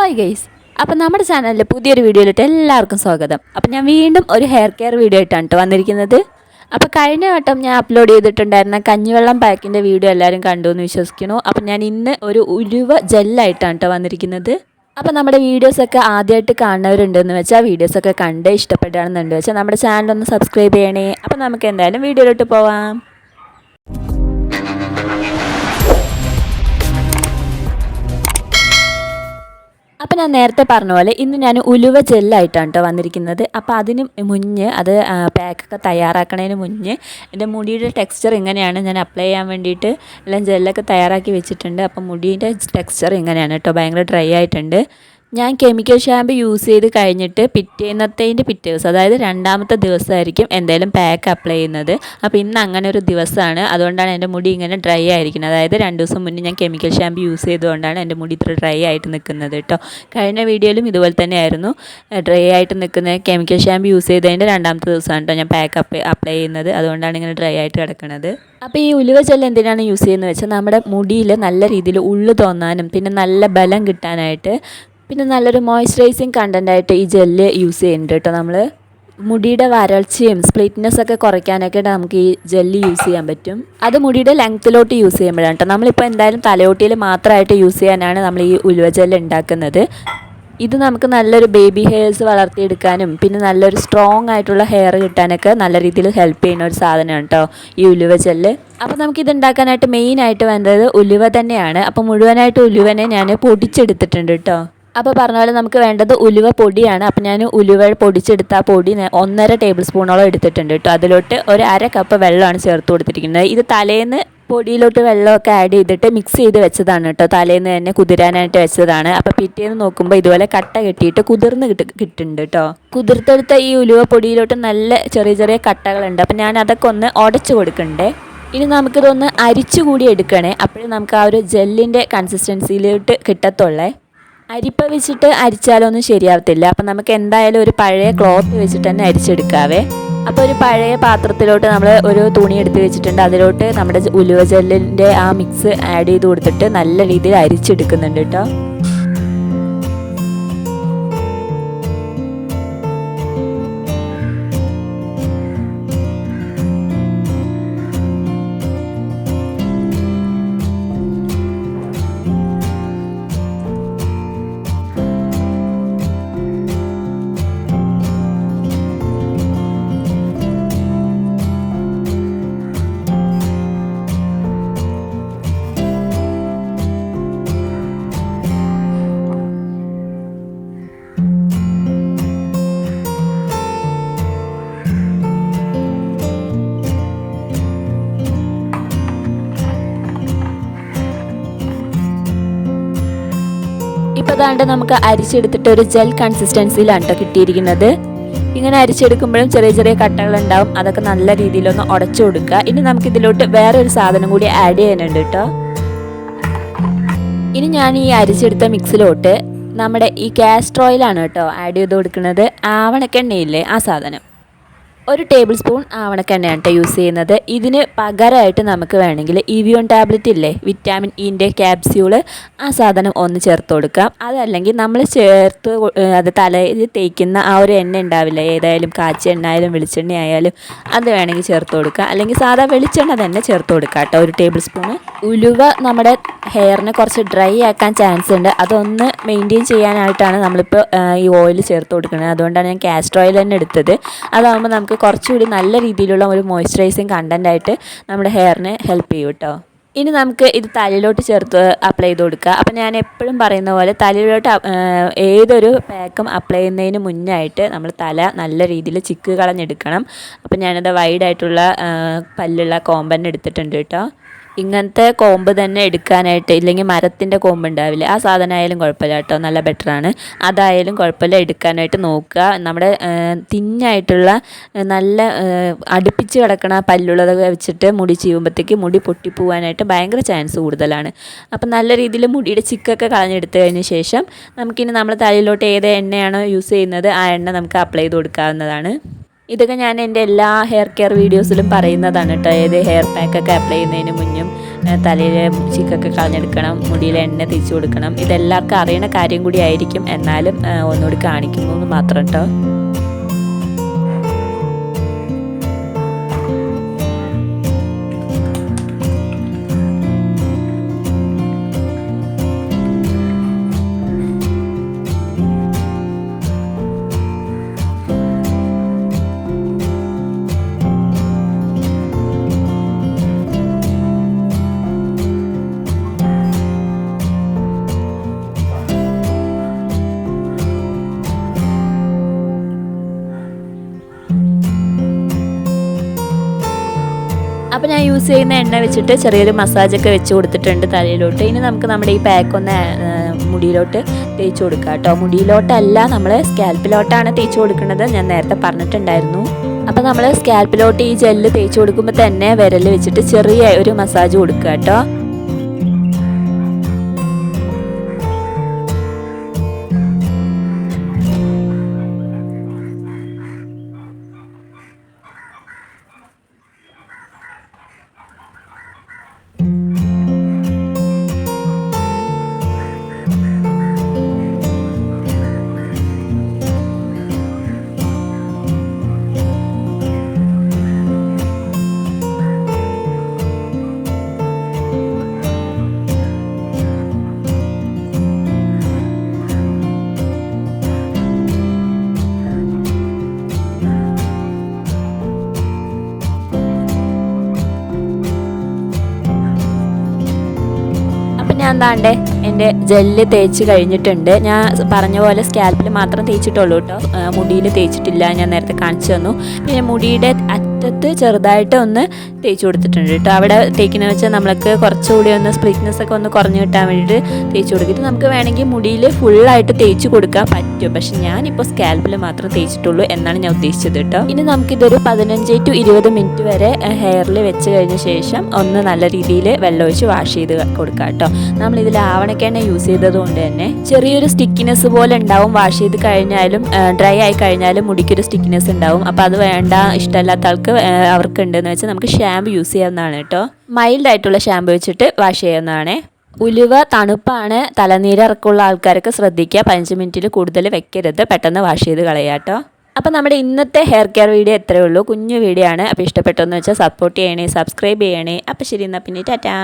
Hi guys, അപ്പോൾ നമ്മുടെ ചാനലിൽ പുതിയൊരു വീഡിയോയിലിട്ട് എല്ലാവർക്കും സ്വാഗതം. അപ്പോൾ ഞാൻ വീണ്ടും ഒരു ഹെയർ കെയർ വീഡിയോ ആയിട്ടാണ് വന്നിരിക്കുന്നത്. അപ്പോൾ കഴിഞ്ഞ വട്ടം ഞാൻ അപ്ലോഡ് ചെയ്തിട്ടുണ്ടായിരുന്ന കഞ്ഞിവെള്ളം പാക്കിൻ്റെ വീഡിയോ എല്ലാവരും കണ്ടു എന്ന് വിശ്വസിക്കുന്നു. അപ്പോൾ ഞാൻ ഇന്ന് ഒരു ഉലുവ ജെല്ലായിട്ടാണ് വന്നിരിക്കുന്നത്. അപ്പോൾ നമ്മുടെ വീഡിയോസൊക്കെ ആദ്യമായിട്ട് കാണുന്നവരുണ്ടെന്ന് വെച്ചാൽ വീഡിയോസൊക്കെ കണ്ട് ഇഷ്ടപ്പെടുകയാണെന്നുണ്ട് വെച്ചാൽ നമ്മുടെ ചാനലൊന്ന് സബ്സ്ക്രൈബ് ചെയ്യണേ. അപ്പോൾ നമുക്ക് എന്തായാലും വീഡിയോയിലോട്ട് പോവാം. അപ്പോൾ ഞാൻ നേരത്തെ പറഞ്ഞ പോലെ ഇന്ന് ഞാൻ ഉലുവ ജെല്ലായിട്ടാണ് വന്നിരിക്കുന്നത്. അപ്പോൾ അതിന് മുന്നേ അത് പാക്കൊക്കെ തയ്യാറാക്കണതിന് മുന്നേ എൻ്റെ മുടിയുടെ ടെക്സ്ചർ ഇങ്ങനെയാണ്. ഞാൻ അപ്ലൈ ചെയ്യാൻ വേണ്ടിയിട്ട് എല്ലാം ജെല്ലൊക്കെ തയ്യാറാക്കി വെച്ചിട്ടുണ്ട്. അപ്പോൾ മുടീൻ്റെ ടെക്സ്ചർ ഇങ്ങനെയാണ് കേട്ടോ, ഭയങ്കര ഡ്രൈ ആയിട്ടുണ്ട്. ഞാൻ കെമിക്കൽ ഷാമ്പു യൂസ് ചെയ്ത് കഴിഞ്ഞിട്ട് പിറ്റേ ദിവസം, അതായത് രണ്ടാമത്തെ ദിവസമായിരിക്കും എന്തായാലും പാക്ക് അപ്ലൈ ചെയ്യുന്നത്. അപ്പോൾ ഇന്ന് അങ്ങനെ ഒരു ദിവസമാണ്, അതുകൊണ്ടാണ് എൻ്റെ മുടി ഇങ്ങനെ ഡ്രൈ ആയിരിക്കുന്നത്. അതായത് 2 ദിവസം മുന്നേ ഞാൻ കെമിക്കൽ ഷാമ്പു യൂസ് ചെയ്തുകൊണ്ടാണ് എൻ്റെ മുടി ഇത്ര ഡ്രൈ ആയിട്ട് നിൽക്കുന്നത് കേട്ടോ. കഴിഞ്ഞ വീഡിയോയിലും ഇതുപോലെ തന്നെയായിരുന്നു, ഡ്രൈ ആയിട്ട് നിൽക്കുന്ന കെമിക്കൽ ഷാമ്പു യൂസ് ചെയ്തതിൻ്റെ രണ്ടാമത്തെ ദിവസമാണ് കേട്ടോ ഞാൻ പാക്ക് അപ്ലൈ ചെയ്യുന്നത്. അതുകൊണ്ടാണ് ഇങ്ങനെ ഡ്രൈ ആയിട്ട് കിടക്കുന്നത്. അപ്പോൾ ഈ ഉലുവ ജെൽ എന്തിനാണ് യൂസ് ചെയ്യുന്നത് വെച്ചാൽ നമ്മുടെ മുടിയിൽ നല്ല രീതിയിൽ ഉള്ളു തോന്നാനും പിന്നെ നല്ല ബലം കിട്ടാനായിട്ട് പിന്നെ നല്ലൊരു മോയ്സ്ചറൈസിങ് കണ്ടൻറ്റായിട്ട് ഈ ജെല്ല് യൂസ് ചെയ്യുന്നുണ്ട് കേട്ടോ. നമ്മൾ മുടിയുടെ വരൾച്ചയും സ്പ്ലിറ്റ്നെസ്സൊക്കെ കുറയ്ക്കാനൊക്കെ നമുക്ക് ഈ ജെല്ല് യൂസ് ചെയ്യാൻ പറ്റും. അത് മുടിയുടെ ലെങ്ത്തിലോട്ട് യൂസ് ചെയ്യുമ്പോഴാണ് കേട്ടോ. നമ്മളിപ്പോൾ എന്തായാലും തലയോട്ടിയിൽ മാത്രമായിട്ട് യൂസ് ചെയ്യാനാണ് നമ്മൾ ഈ ഉലുവ ജെല്ല് ഉണ്ടാക്കുന്നത്. ഇത് നമുക്ക് നല്ലൊരു ബേബി ഹെയർസ് വളർത്തിയെടുക്കാനും പിന്നെ നല്ലൊരു സ്ട്രോങ് ആയിട്ടുള്ള ഹെയർ കിട്ടാനൊക്കെ നല്ല രീതിയിൽ ഹെൽപ്പ് ചെയ്യുന്ന ഒരു സാധനമാണ് കേട്ടോ ഈ ഉലുവ ജെല്ല്. അപ്പോൾ നമുക്കിത് ഉണ്ടാക്കാനായിട്ട് മെയിനായിട്ട് വേണ്ടത് ഉലുവ തന്നെയാണ്. അപ്പോൾ മുഴുവനായിട്ട് ഉലുവനെ ഞാൻ പൊടിച്ചെടുത്തിട്ടുണ്ട് കേട്ടോ. അപ്പോൾ പറഞ്ഞ പോലെ നമുക്ക് വേണ്ടത് ഉലുവ പൊടിയാണ്. അപ്പോൾ ഞാൻ ഉലുവ പൊടിച്ചെടുത്ത ആ പൊടി 1.5 ടേബിൾ സ്പൂണോളം എടുത്തിട്ടുണ്ട് കേട്ടോ. അതിലോട്ട് ഒരു 1/2 കപ്പ് വെള്ളമാണ് ചേർത്ത് കൊടുത്തിരിക്കുന്നത്. ഇത് തലേന്ന് പൊടിയിലോട്ട് വെള്ളമൊക്കെ ആഡ് ചെയ്തിട്ട് മിക്സ് ചെയ്ത് വെച്ചതാണ് കേട്ടോ. തലേന്ന് തന്നെ കുതിരാനായിട്ട് വെച്ചതാണ്. അപ്പോൾ പിറ്റേന്ന് നോക്കുമ്പോൾ ഇതുപോലെ കട്ട കെട്ടിയിട്ട് കുതിർന്ന് കിട്ടുന്നുണ്ട് കേട്ടോ. കുതിർത്തെടുത്ത ഈ ഉലുവ പൊടിയിലോട്ട് നല്ല ചെറിയ ചെറിയ കട്ടകളുണ്ട്. അപ്പോൾ ഞാൻ അതൊക്കെ ഒന്ന് ഉടച്ചു കൊടുക്കണ്ടേ. ഇനി നമുക്കിതൊന്ന് അരിച്ചുകൂടി എടുക്കണേ, അപ്പോഴും നമുക്ക് ആ ഒരു ജെല്ലിൻ്റെ കൺസിസ്റ്റൻസിയിലോട്ട് കിട്ടത്തുള്ളേ. അരിപ്പ വെച്ചിട്ട് അരിച്ചാലൊന്നും ശരിയാവത്തില്ല. അപ്പം നമുക്ക് എന്തായാലും ഒരു പഴയ ക്ലോത്ത് വെച്ചിട്ട് തന്നെ അരിച്ചെടുക്കാവേ. അപ്പോൾ ഒരു പഴയ പാത്രത്തിലോട്ട് നമ്മൾ ഒരു തുണി എടുത്ത് വെച്ചിട്ടുണ്ട്. അതിലോട്ട് നമ്മുടെ ഉലുവ ജെല്ലിൻ്റെ ആ മിക്സ് ആഡ് ചെയ്ത് കൊടുത്തിട്ട് നല്ല രീതിയിൽ അരിച്ചെടുക്കുന്നുണ്ട് കേട്ടോ. ഇപ്പോൾ അതാണ്ട് നമുക്ക് അരിച്ചെടുത്തിട്ട് ഒരു ജെൽ കൺസിസ്റ്റൻസിയിലാണ് കേട്ടോ കിട്ടിയിരിക്കുന്നത്. ഇങ്ങനെ അരിച്ചെടുക്കുമ്പോഴും ചെറിയ ചെറിയ കട്ടകളുണ്ടാവും, അതൊക്കെ നല്ല രീതിയിലൊന്ന് ഉടച്ചു കൊടുക്കുക. ഇനി നമുക്കിതിലോട്ട് വേറെ ഒരു സാധനം കൂടി ആഡ് ചെയ്യാനുണ്ട് കേട്ടോ. ഇനി ഞാൻ ഈ അരിച്ചെടുത്ത മിക്സിലോട്ട് നമ്മുടെ ഈ കാസ്റ്റർ ഓയിലാണ് കേട്ടോ ആഡ് ചെയ്ത് കൊടുക്കുന്നത്. ആവണക്കെണ്ണയില്ലേ, ആ സാധനം 1 ടേബിൾ സ്പൂൺ ആവണക്കെണ്ണയാണ് കേട്ടോ യൂസ് ചെയ്യുന്നത്. ഇതിന് പകരമായിട്ട് നമുക്ക് വേണമെങ്കിൽ ഇവിയോൺ ടാബ്ലറ്റ് ഇല്ലേ, വിറ്റാമിൻ ഇൻ്റെ ക്യാപ്സ്യൂള്, ആ സാധനം ഒന്ന് ചേർത്ത് കൊടുക്കാം. അതല്ലെങ്കിൽ നമ്മൾ അത് തലയിൽ തേക്കുന്ന ആ ഒരു എണ്ണ ഉണ്ടാവില്ല, ഏതായാലും കാച്ചിയ എണ്ണ ആയാലും വെളിച്ചെണ്ണ ആയാലും അത് വേണമെങ്കിൽ ചേർത്ത് കൊടുക്കുക. അല്ലെങ്കിൽ സാധാ വെളിച്ചെണ്ണ തന്നെ ചേർത്ത് കൊടുക്കുക കേട്ടോ 1 ടേബിൾ സ്പൂണ്. ഉലുവ നമ്മുടെ ഹെയറിനെ കുറച്ച് ഡ്രൈ ആക്കാൻ ചാൻസ് ഉണ്ട്. അതൊന്ന് മെയിൻറ്റെയിൻ ചെയ്യാനായിട്ടാണ് നമ്മളിപ്പോൾ ഈ ഓയിൽ ചേർത്ത് കൊടുക്കുന്നത്. അതുകൊണ്ടാണ് ഞാൻ കാസ്റ്റർ ഓയിൽ തന്നെ എടുത്തത്. അതാകുമ്പോൾ നമുക്ക് കുറച്ചുകൂടി നല്ല രീതിയിലുള്ള ഒരു മോയ്സ്ചറൈസിങ് കണ്ടൻ്റായിട്ട് നമ്മുടെ ഹെയറിനെ ഹെൽപ്പ് ചെയ്യും കേട്ടോ. ഇനി നമുക്ക് ഇത് തലയിലോട്ട് ചേർത്ത് അപ്ലൈ ചെയ്ത് കൊടുക്കുക. അപ്പോൾ ഞാൻ എപ്പോഴും പറയുന്ന പോലെ തലയിലോട്ട് ഏതൊരു പാക്കും അപ്ലൈ ചെയ്യുന്നതിന് മുന്നായിട്ട് നമ്മൾ തല നല്ല രീതിയിൽ ചിക്ക് കളഞ്ഞെടുക്കണം. അപ്പോൾ ഞാനത് വൈഡായിട്ടുള്ള പല്ലുള്ള കോമ്പന്നെ എടുത്തിട്ടുണ്ട് കേട്ടോ. ഇങ്ങനത്തെ കോമ്പ് തന്നെ എടുക്കാനായിട്ട്, ഇല്ലെങ്കിൽ മരത്തിൻ്റെ കോമ്പ് ഉണ്ടാവില്ലേ, ആ സാധനമായാലും കുഴപ്പമില്ല കേട്ടോ, നല്ല ബെറ്ററാണ്. അതായാലും കുഴപ്പമില്ല, എടുക്കാനായിട്ട് നോക്കുക. നമ്മുടെ തിന്നായിട്ടുള്ള നല്ല അടുപ്പിച്ച് കിടക്കണ പല്ലുള്ളതൊക്കെ വെച്ചിട്ട് മുടി ചീവുമ്പോഴത്തേക്ക് മുടി പൊട്ടിപ്പോവാനായിട്ട് ഭയങ്കര ചാൻസ് കൂടുതലാണ്. അപ്പം നല്ല രീതിയിൽ മുടിയുടെ ചിക്കൊക്കെ കളഞ്ഞെടുത്ത് കഴിഞ്ഞ ശേഷം നമുക്കിനി നമ്മൾ തലയിലോട്ട് ഏത് എണ്ണയാണോ യൂസ് ചെയ്യുന്നത് ആ എണ്ണ നമുക്ക് അപ്ലൈ ചെയ്ത് കൊടുക്കാവുന്നതാണ്. ഇതൊക്കെ ഞാൻ എൻ്റെ എല്ലാ ഹെയർ കെയർ വീഡിയോസിലും പറയുന്നതാണ് കേട്ടോ. ഏത് ഹെയർ പാക്കൊക്കെ അപ്ലൈ ചെയ്യുന്നതിന് മുന്നും തലയിലെ ചിക്കൊക്കെ കളഞ്ഞെടുക്കണം, മുടിയിൽ എണ്ണ തേച്ച് കൊടുക്കണം. ഇതെല്ലാവർക്കും അറിയണ കാര്യം കൂടി ആയിരിക്കും, എന്നാലും ഒന്നുകൂടി കാണിക്കുന്നു എന്ന് മാത്രം കേട്ടോ. അപ്പോൾ ഞാൻ യൂസ് ചെയ്യുന്ന എണ്ണ വെച്ചിട്ട് ചെറിയൊരു മസാജൊക്കെ വെച്ച് കൊടുത്തിട്ടുണ്ട് തലയിലോട്ട്. ഇനി നമുക്ക് നമ്മുടെ ഈ പാക്ക് ഒന്ന് മുടിയിലോട്ട് തേച്ച് കൊടുക്കാം കേട്ടോ. മുടിയിലോട്ടല്ല, നമ്മൾ സ്കാൽപ്പിലോട്ടാണ് തേച്ച് കൊടുക്കുന്നത്, ഞാൻ നേരത്തെ പറഞ്ഞിട്ടുണ്ടായിരുന്നു. അപ്പോൾ നമ്മൾ സ്കാൽപ്പിലോട്ട് ഈ ജെല്ല് തേച്ച് കൊടുക്കുമ്പോൾ തന്നെ വിരൽ വെച്ചിട്ട് ചെറിയ ഒരു മസാജ് കൊടുക്കുക കേട്ടോ. ഞാൻ താണ്ടേ എൻ്റെ ജെല്ല് തേച്ച് കഴിഞ്ഞിട്ടുണ്ട്. ഞാൻ പറഞ്ഞ പോലെ സ്കാൽപ്പിൽ മാത്രം തേച്ചിട്ടുള്ളൂ കേട്ടോ, മുടിയിൽ തേച്ചിട്ടില്ല, ഞാൻ നേരത്തെ കാണിച്ചു തന്നു. പിന്നെ മുടിയുടെ അറ്റത്ത് ചെറുതായിട്ട് ഒന്ന് തേച്ച് കൊടുത്തിട്ടുണ്ട് കേട്ടോ. അവിടെ തേക്കുന്ന വെച്ചാൽ നമ്മൾക്ക് കുറച്ചുകൂടി ഒന്ന് സ്പ്ലിറ്റ്നെസ് ഒക്കെ ഒന്ന് കുറഞ്ഞു കിട്ടാൻ വേണ്ടിയിട്ട് തേച്ച് കൊടുക്കും. ഇത് നമുക്ക് വേണമെങ്കിൽ മുടിയിൽ ഫുള്ളായിട്ട് തേച്ച് കൊടുക്കാൻ പറ്റും, പക്ഷെ ഞാനിപ്പോൾ സ്കാൽപ്പിൽ മാത്രം തേച്ചിട്ടുള്ളൂ എന്നാണ് ഞാൻ ഉദ്ദേശിച്ചത് കേട്ടോ. ഇനി നമുക്കിതൊരു 15 to 20 മിനിറ്റ് വരെ ഹെയറിൽ വെച്ച് കഴിഞ്ഞ ശേഷം ഒന്ന് നല്ല രീതിയിൽ വെള്ളമൊഴിച്ച് വാഷ് ചെയ്ത് കൊടുക്കാം കേട്ടോ. നമ്മളിതിൽ ആവണക്കെണ്ണ യൂസ് ചെയ്തത് കൊണ്ട് തന്നെ ചെറിയൊരു സ്റ്റിക്കിനെസ് പോലെ ഉണ്ടാവും. വാഷ് ചെയ്ത് കഴിഞ്ഞാലും ഡ്രൈ ആയി കഴിഞ്ഞാലും മുടിക്കൊരു സ്റ്റിക്കിനെസ് ഉണ്ടാവും. അപ്പോൾ അത് വേണ്ട, ഇഷ്ടമല്ലാത്ത ആൾക്ക് അവർക്കുണ്ടെന്ന് വെച്ചാൽ നമുക്ക് ഷാമ്പു യൂസ് ചെയ്യാവുന്നതാണ് കേട്ടോ. മൈൽഡ് ആയിട്ടുള്ള ഷാമ്പു വെച്ചിട്ട് വാഷ് ചെയ്യാവുന്നതാണ്. ഉലുവ തണുപ്പാണ്, തലനീരിറക്കമുള്ള ആൾക്കാരൊക്കെ ശ്രദ്ധിക്കുക, 15 മിനിറ്റിൽ കൂടുതൽ വെക്കരുത്, പെട്ടെന്ന് വാഷ് ചെയ്ത് കളയാം കേട്ടോ. അപ്പോൾ നമ്മുടെ ഇന്നത്തെ ഹെയർ കെയർ വീഡിയോ എത്രയേ ഉള്ളൂ, കുഞ്ഞു വീഡിയോ ആണ്. അപ്പോൾ ഇഷ്ടപ്പെട്ടെന്ന് വെച്ചാൽ സപ്പോർട്ട് ചെയ്യണേ, സബ്സ്ക്രൈബ് ചെയ്യണേ. അപ്പോൾ ശരി, എന്നാൽ പിന്നെ ടാറ്റാ.